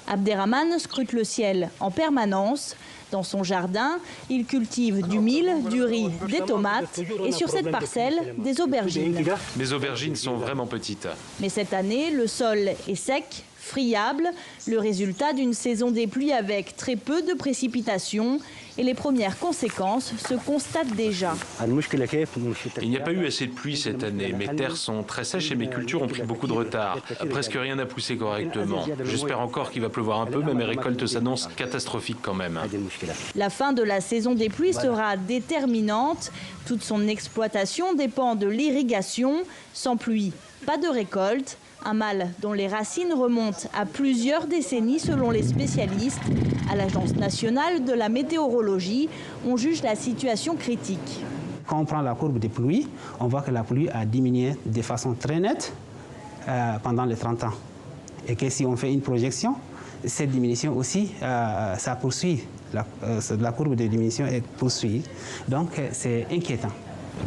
Abderrahmane scrute le ciel en permanence. Dans son jardin, il cultive du mil, du riz, des tomates et sur cette parcelle, des aubergines. Mes aubergines sont vraiment petites. Mais cette année, le sol est sec, friable, le résultat d'une saison des pluies avec très peu de précipitations. Et les premières conséquences se constatent déjà. Il n'y a pas eu assez de pluie cette année. Mes terres sont très sèches et mes cultures ont pris beaucoup de retard. Presque rien n'a poussé correctement. J'espère encore qu'il va pleuvoir un peu, mais mes récoltes s'annoncent catastrophiques quand même. La fin de la saison des pluies sera déterminante. Toute son exploitation dépend de l'irrigation. Sans pluie, pas de récolte. Un mal dont les racines remontent à plusieurs décennies selon les spécialistes. À l'Agence nationale de la météorologie, on juge la situation critique. Quand on prend la courbe des pluies, on voit que la pluie a diminué de façon très nette pendant les 30 ans. Et que si on fait une projection, cette diminution aussi, ça poursuit. La courbe de diminution est poursuivie. Donc c'est inquiétant.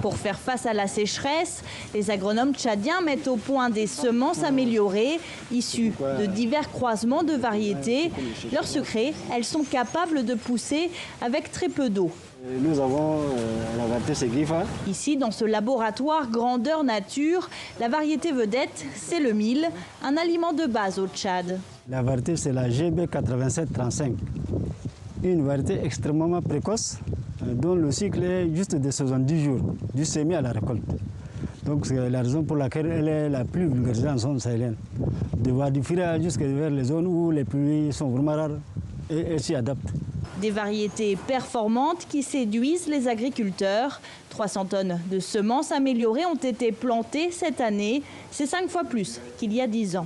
Pour faire face à la sécheresse, les agronomes tchadiens mettent au point des semences améliorées, issues de divers croisements de variétés. Leur secret, elles sont capables de pousser avec très peu d'eau. Nous avons la variété Segrifa. Ici, dans ce laboratoire grandeur nature, la variété vedette, c'est le mil, un aliment de base au Tchad. La variété, c'est la GB8735. Une variété extrêmement précoce, dont le cycle est juste de 70 jours, du semis à la récolte. Donc c'est la raison pour laquelle elle est la plus vulgarisée en zone sahélienne. De voir différer jusqu'à vers les zones où les pluies sont vraiment rares et elle s'y adapte. Des variétés performantes qui séduisent les agriculteurs. 300 tonnes de semences améliorées ont été plantées cette année. C'est 5 fois plus qu'il y a 10 ans.